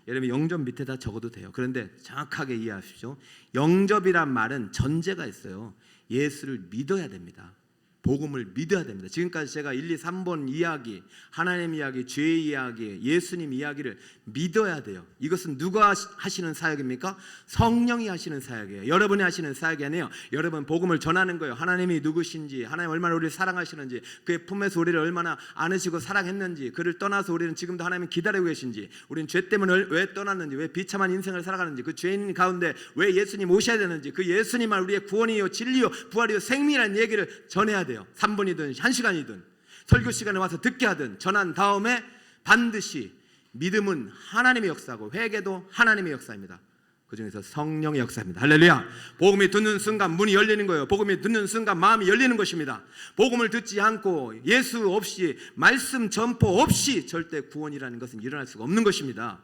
여러분 영접 밑에다 적어도 돼요. 그런데 정확하게 이해하십시오. 영접이란 말은 전제가 있어요. 예수를 믿어야 됩니다. 복음을 믿어야 됩니다. 지금까지 제가 1, 2, 3번 이야기, 하나님 이야기, 죄의 이야기, 예수님 이야기를 믿어야 돼요. 이것은 누가 하시는 사역입니까? 성령이 하시는 사역이에요. 여러분이 하시는 사역이 아니에요. 여러분 복음을 전하는 거예요. 하나님이 누구신지, 하나님 얼마나 우리를 사랑하시는지, 그의 품에서 우리를 얼마나 안으시고 사랑했는지, 그를 떠나서 우리는 지금도 하나님을 기다리고 계신지, 우리는 죄 때문에 왜 떠났는지, 왜 비참한 인생을 살아가는지, 그 죄인 가운데 왜 예수님 오셔야 되는지, 그 예수님만 우리의 구원이요 진리요 부활이요 생명이라는 얘기를 전해야 돼요. 3분이든 1시간이든 설교 시간에 와서 듣게 하든 전한 다음에 반드시 믿음은 하나님의 역사고 회개도 하나님의 역사입니다. 그 중에서 성령의 역사입니다. 할렐루야. 복음이 듣는 순간 문이 열리는 거예요. 복음이 듣는 순간 마음이 열리는 것입니다. 복음을 듣지 않고 예수 없이 말씀 전포 없이 절대 구원이라는 것은 일어날 수가 없는 것입니다.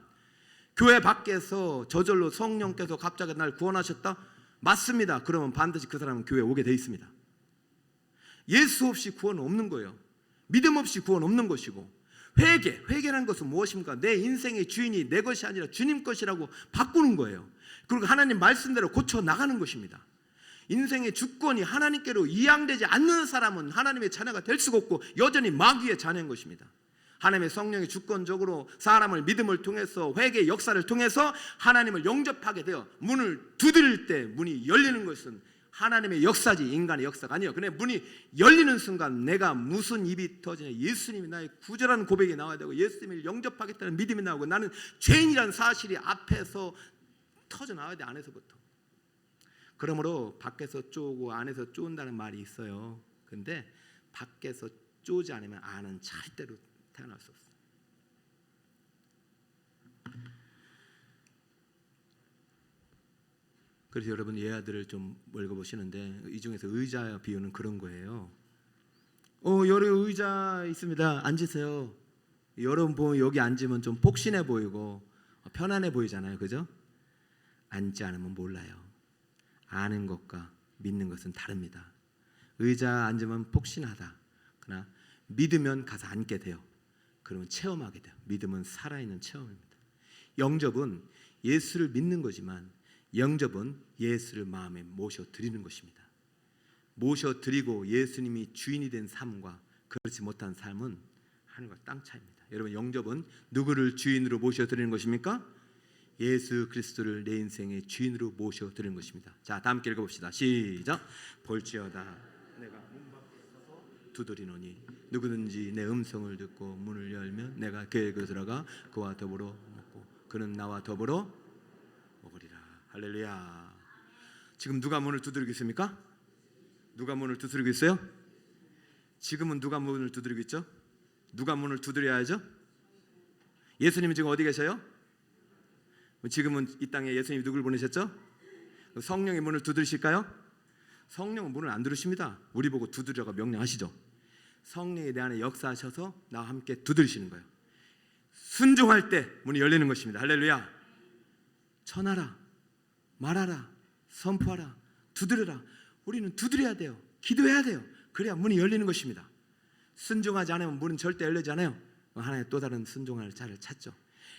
교회 밖에서 저절로 성령께서 갑자기 날 구원하셨다? 맞습니다. 그러면 반드시 그 사람은 교회에 오게 돼 있습니다. 예수 없이 구원은 없는 거예요. 믿음 없이 구원 없는 것이고, 회개라는 것은 무엇입니까? 내 인생의 주인이 내 것이 아니라 주님 것이라고 바꾸는 거예요. 그리고 하나님 말씀대로 고쳐 나가는 것입니다. 인생의 주권이 하나님께로 이양되지 않는 사람은 하나님의 자녀가 될 수가 없고 여전히 마귀의 자녀인 것입니다. 하나님의 성령이 주권적으로 사람을 믿음을 통해서 회개의 역사를 통해서 하나님을 영접하게 되어 문을 두드릴 때 문이 열리는 것은 하나님의 역사지 인간의 역사가 아니에요. 근데 문이 열리는 순간 내가 무슨 입이 터지냐, 예수님이 나의 구절하는 고백이 나와야 되고 예수님을 영접하겠다는 믿음이 나오고 나는 죄인이라는 사실이 앞에서 터져 나와야 돼. 안에서부터. 그러므로 밖에서 쪼고 안에서 쪼은다는 말이 있어요. 근데 밖에서 쪼지 않으면 안은 절대로 태어날 수 없어요. 그래서 여러분 예화들을 좀 읽어보시는데 이 중에서 의자 비유는 그런 거예요. 여기 의자 있습니다. 앉으세요. 여러분 보면 여기 앉으면 좀 폭신해 보이고 편안해 보이잖아요. 그죠? 앉지 않으면 몰라요. 아는 것과 믿는 것은 다릅니다. 의자 앉으면 폭신하다. 그러나 믿으면 가서 앉게 돼요. 그러면 체험하게 돼요. 믿음은 살아있는 체험입니다. 영접은 예수를 믿는 거지만 영접은 예수를 마음에 모셔드리는 것입니다. 모셔드리고 예수님이 주인이 된 삶과 그렇지 못한 삶은 하늘과 땅 차이입니다. 여러분 영접은 누구를 주인으로 모셔드리는 것입니까? 예수 그리스도를 내 인생의 주인으로 모셔드리는 것입니다. 자, 다 함께 읽어봅시다. 시작. 볼지어다 내가 문 밖에 서서 두드리노니 누구든지 내 음성을 듣고 문을 열면 내가 그에게 들어가 그와 더불어 먹고 그는 나와 더불어 먹으리라. 할렐루야. 지금 누가 문을 두드리고 있습니까? 누가 문을 두드리고 있어요? 지금은 누가 문을 두드리고 있죠? 누가 문을 두드려야죠? 예수님은 지금 어디 계셔요? 지금은 이 땅에 예수님이 누굴 보내셨죠? 성령의 문을 두드리실까요? 성령은 문을 안 두드리십니다. 우리 보고 두드려가 명령하시죠. 성령이 내 안에 역사하셔서 나와 함께 두드리시는 거예요. 순종할 때 문이 열리는 것입니다. 할렐루야. 전하라, 말하라, 선포하라, 두드려라. 우리는 두드려야 돼요. 기도해야 돼요. 그래야 문이 열리는 것입니다. 순종하지 않으면 문은 절대 열리지 않아요. 하나의 또 다른 순종할 자를 찾죠.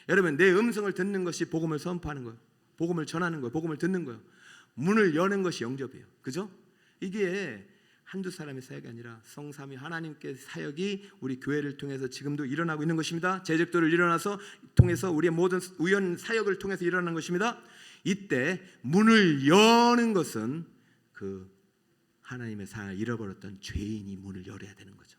여러분 내 음성을 듣는 것이 복음을 선포하는 거예요. 복음을 전하는 거예요. 복음을 듣는 거예요. 문을 여는 것이 영접이에요. 그죠? 이게 한두 사람의 사역이 아니라 성삼위 하나님께 사역이 우리 교회를 통해서 지금도 일어나고 있는 것입니다. 제적들을 일어나서 통해서 우리의 모든 우연 사역을 통해서 일어나는 것입니다. 이때 문을 여는 것은 그 하나님의 사랑을 잃어버렸던 죄인이 문을 열어야 되는 거죠.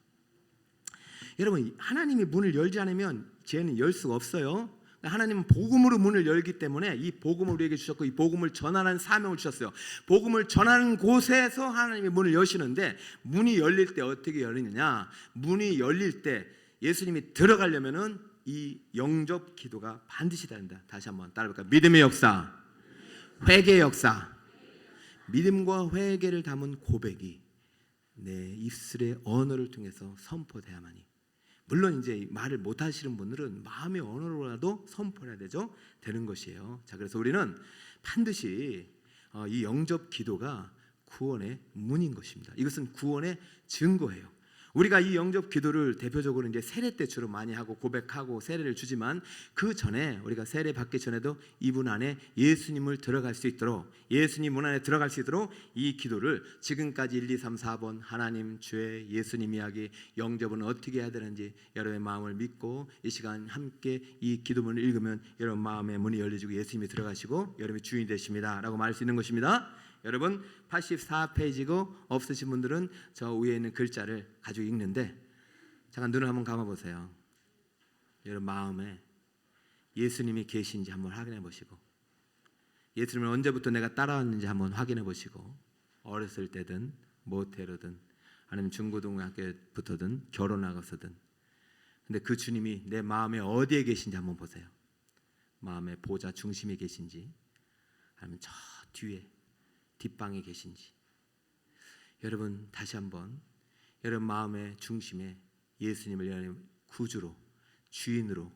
여러분 하나님이 문을 열지 않으면 죄는 열 수가 없어요. 하나님은 복음으로 문을 열기 때문에 이 복음을 우리에게 주셨고 이 복음을 전하는 사명을 주셨어요. 복음을 전하는 곳에서 하나님이 문을 여시는데 문이 열릴 때 어떻게 열리느냐? 문이 열릴 때 예수님이 들어가려면은 이 영접 기도가 반드시 된다. 다시 한번 따라볼까요? 믿음의 역사, 회개의 역사. 믿음과 회개를 담은 고백이 내 입술의 언어를 통해서 선포돼야만이. 물론 이제 말을 못 하시는 분들은 마음의 언어로라도 선포해야 되는 것이에요. 자, 그래서 우리는 반드시 이 영접 기도가 구원의 문인 것입니다. 이것은 구원의 증거예요. 우리가 이 영접 기도를 대표적으로 이제 세례 때 주로 많이 하고 고백하고 세례를 주지만 그 전에 우리가 세례 받기 전에도 이분 안에 예수님을 들어갈 수 있도록 예수님 문 안에 들어갈 수 있도록 이 기도를 지금까지 1, 2, 3, 4번 하나님 주의 예수님 이야기 영접은 어떻게 해야 되는지 여러분의 마음을 믿고 이 시간 함께 이 기도문을 읽으면 여러분 마음의 문이 열리시고 예수님이 들어가시고 여러분이 주인이 되십니다 라고 말할 수 있는 것입니다. 여러분 84페이지고 없으신 분들은 저 위에 있는 글자를 가지고 읽는데 잠깐 눈을 한번 감아보세요. 여러분 마음에 예수님이 계신지 한번 확인해 보시고 예수님을 언제부터 내가 따라왔는지 한번 확인해 보시고 어렸을 때든 모태로든 아니면 중고등학교부터든 결혼하고서든 근데 그 주님이 내 마음에 어디에 계신지 한번 보세요. 마음의 보좌 중심에 계신지 아니면 저 뒤에 뒷방에 계신지 여러분 다시 한번 여러분 마음의 중심에 예수님을 여러분 구주로 주인으로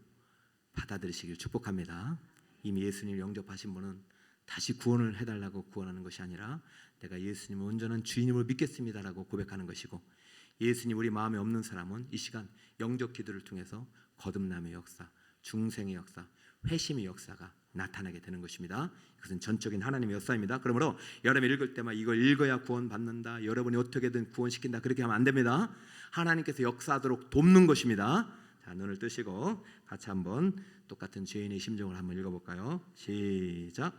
받아들이시길 축복합니다. 이미 예수님을 영접하신 분은 다시 구원을 해달라고 구원하는 것이 아니라 내가 예수님을 온전한 주인임을 믿겠습니다라고 고백하는 것이고 예수님 우리 마음에 없는 사람은 이 시간 영접 기도를 통해서 거듭남의 역사, 중생의 역사, 회심의 역사가 나타나게 되는 것입니다. 그것은 전적인 하나님의 역사입니다. 그러므로 여러분이 읽을 때마다 이걸 읽어야 구원받는다. 여러분이 어떻게든 구원시킨다. 그렇게 하면 안 됩니다. 하나님께서 역사하도록 돕는 것입니다. 자, 눈을 뜨시고 같이 한번 똑같은 죄인의 심정을 한번 읽어볼까요? 시작.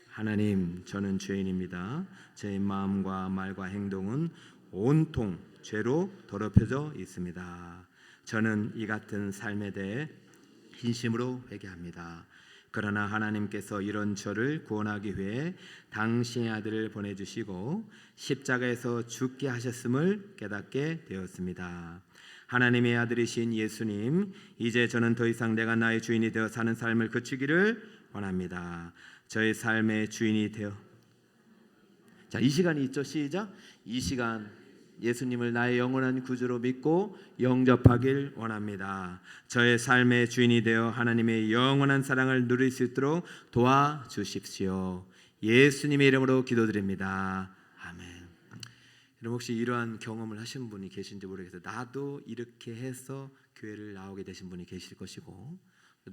하나님, 저는 죄인입니다. 제 마음과 말과 행동은 온통 죄로 더럽혀져 있습니다. 저는 이 같은 삶에 대해 진심으로 회개합니다. 그러나 하나님께서 이런 저를 구원하기 위해 당신의 아들을 보내주시고 십자가에서 죽게 하셨음을 깨닫게 되었습니다. 하나님의 아들이신 예수님, 이제 저는 더 이상 내가 나의 주인이 되어 사는 삶을 그치기를 원합니다. 저의 삶의 주인이 되어 자, 이 시간이 있죠. 시작. 이 시간 예수님을 나의 영원한 구주로 믿고 영접하길 원합니다. 저의 삶의 주인이 되어 하나님의 영원한 사랑을 누릴 수 있도록 도와주십시오. 예수님의 이름으로 기도드립니다. 아멘. 여러분 혹시 이러한 경험을 하신 분이 계신지 모르겠어요. 나도 이렇게 해서 교회를 나오게 되신 분이 계실 것이고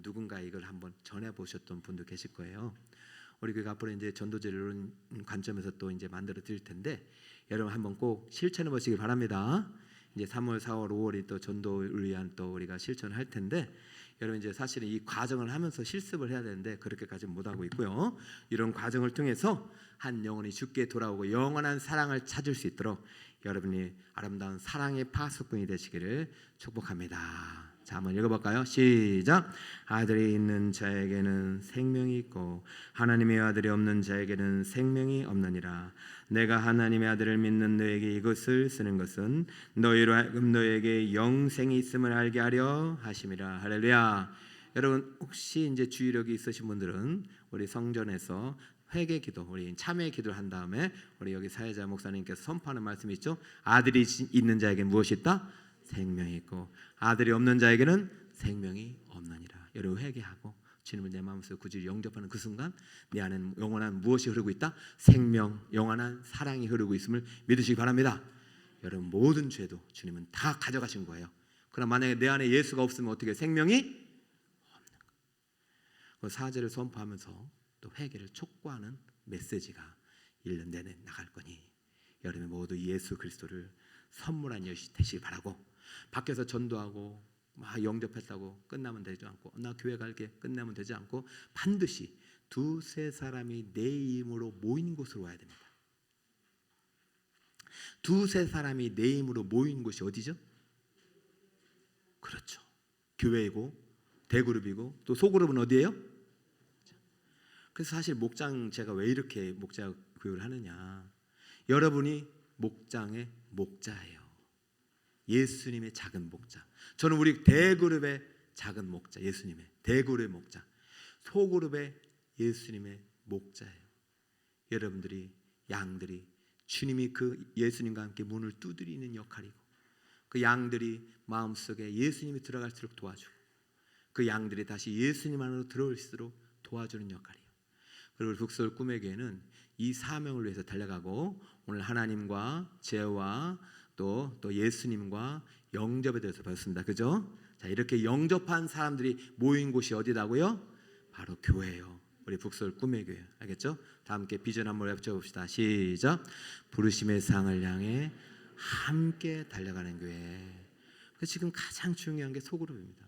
누군가 이걸 한번 전해보셨던 분도 계실 거예요. 우리 교회가 앞으로 이제 전도제를 이런 관점에서 또 이제 만들어 드릴 텐데 여러분 한번 꼭 실천해 보시기 바랍니다. 이제 3월, 4월, 5월이 또 전도를 위한 또 우리가 실천할 텐데 여러분 이제 사실은 이 과정을 하면서 실습을 해야 되는데 그렇게까지 못 하고 있고요. 이런 과정을 통해서 한 영혼이 주께 돌아오고 영원한 사랑을 찾을 수 있도록 여러분이 아름다운 사랑의 파수꾼이 되시기를 축복합니다. 자, 한번 읽어볼까요? 시작. 아들이 있는 자에게는 생명이 있고 하나님의 아들이 없는 자에게는 생명이 없느니라. 내가 하나님의 아들을 믿는 너에게 이것을 쓰는 것은 너희로 하여금 너에게 영생이 있음을 알게 하려 하심이라. 할렐루야. 여러분 혹시 이제 주의력이 있으신 분들은 우리 성전에서 회개 기도, 우리 참회 기도를 한 다음에 우리 여기 사회자 목사님께서 선포하는 말씀이 있죠. 아들이 있는 자에게 무엇이 있다? 생명이 있고 아들이 없는 자에게는 생명이 없느니라. 여러분 회개하고 주님을 내 마음속에 굳이 영접하는 그 순간 내 안에는 영원한 무엇이 흐르고 있다? 생명, 영원한 사랑이 흐르고 있음을 믿으시기 바랍니다. 여러분 모든 죄도 주님은 다 가져가신 거예요. 그럼 만약에 내 안에 예수가 없으면 어떻게 생명이 없는 거예요. 그 사제를 선포하면서 또 회개를 촉구하는 메시지가 1년 내내 나갈 거니 여러분 모두 예수 그리스도를 선물한 여시 되시기 바라고 밖에서 전도하고 막 영접했다고 끝나면 되지 않고 나 교회 갈게 끝나면 되지 않고 반드시 두세 사람이 내 이름으로 모인 곳으로 와야 됩니다. 두세 사람이 내 이름으로 모인 곳이 어디죠? 그렇죠. 교회이고 대그룹이고 또 소그룹은 어디예요? 그래서 사실 목장 제가 왜 이렇게 목자 교육을 하느냐, 여러분이 목장의 목자예요. 예수님의 작은 목자. 저는 우리 대그룹의 작은 목자, 예수님의 대그룹의 목자, 소그룹의 예수님의 목자예요. 여러분들이 양들이 주님이 그 예수님과 함께 문을 두드리는 역할이고, 그 양들이 마음속에 예수님이 들어갈수록 도와주고, 그 양들이 다시 예수님 안으로 들어올수록 도와주는 역할이에요. 그리고 북서울 꿈의 교회는 이 사명을 위해서 달려가고, 오늘 하나님과 죄와 또 예수님과 영접에 대해서 배웠습니다. 그죠? 자, 이렇게 영접한 사람들이 모인 곳이 어디다고요? 바로 교회예요. 우리 북서울 꿈의 교회. 알겠죠? 다 함께 비전 한번 외쳐봅시다. 시작. 부르심의 상을 향해 함께 달려가는 교회. 지금 가장 중요한 게 소그룹입니다.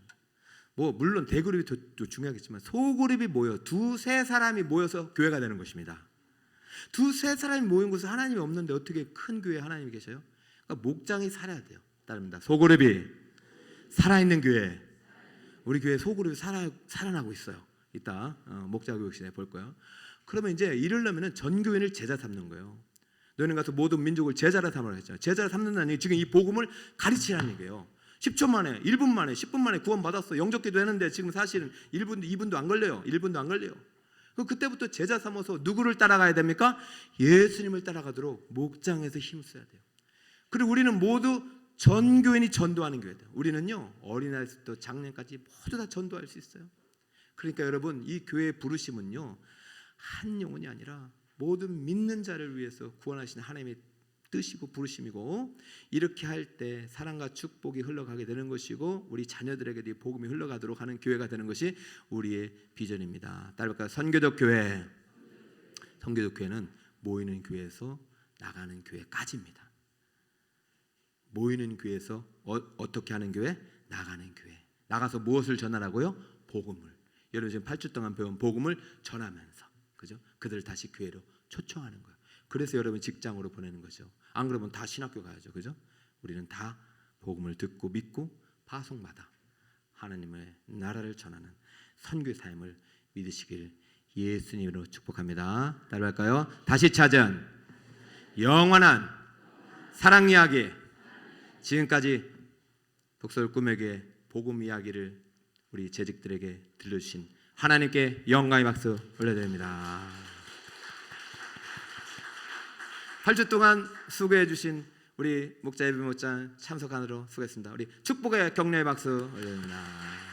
뭐 물론 대그룹이 더 중요하겠지만 소그룹이 모여 두세 사람이 모여서 교회가 되는 것입니다. 두세 사람이 모인 곳에 하나님이 없는데 어떻게 큰 교회에 하나님이 계셔요? 그러니까 목장이 살아야 돼요. 따릅니다. 소그룹이 살아있는 교회. 우리 교회 소그룹이 살아나고 있어요. 이따 목자 교육 시간에 볼 거예요. 그러면 이제 이러려면 전 교인을 제자 삼는 거예요. 너희는 가서 모든 민족을 제자로 삼으라 했잖아요. 제자로 삼는다는 게 지금 이 복음을 가르치라는 얘기예요. 10초 만에, 1분 만에, 10분 만에 구원 받았어. 영접기도 했는데 지금 사실은 1분, 2분도 안 걸려요. 1분도 안 걸려요. 그때부터 제자 삼아서 누구를 따라가야 됩니까? 예수님을 따라가도록 목장에서 힘써야 돼요. 그리고 우리는 모두 전 교인이 전도하는 교회다. 우리는요, 어린아이부터 장년까지 모두 다 전도할 수 있어요. 그러니까 여러분, 이 교회의 부르심은요, 한 영혼이 아니라 모든 믿는 자를 위해서 구원하시는 하나님의 뜻이고 부르심이고, 이렇게 할 때 사랑과 축복이 흘러가게 되는 것이고, 우리 자녀들에게도 이 복음이 흘러가도록 하는 교회가 되는 것이 우리의 비전입니다. 따라볼까요? 선교적 교회. 선교적 교회는 모이는 교회에서 나가는 교회까지입니다. 모이는 교회에서 어떻게 하는 교회? 나가는 교회. 나가서 무엇을 전하라고요? 복음을. 여러분 지금 8주 동안 배운 복음을 전하면서, 그죠? 그들을 다시 교회로 초청하는 거예요. 그래서 여러분 직장으로 보내는 거죠. 안 그러면 다 신학교 가야죠, 그죠? 우리는 다 복음을 듣고 믿고 파송받아 하나님의 나라를 전하는 선교 삶을 믿으시길 예수님으로 축복합니다. 따라할까요? 다시 찾은 영원한 사랑 이야기. 지금까지 독설 꿈의 교회 복음 이야기를 우리 재직들에게 들려주신 하나님께 영광의 박수 올려드립니다. 8주 동안 수고해 주신 우리 목자 예비 목장 참석하느라 수고했습니다. 우리 축복의 격려의 박수 올려드립니다.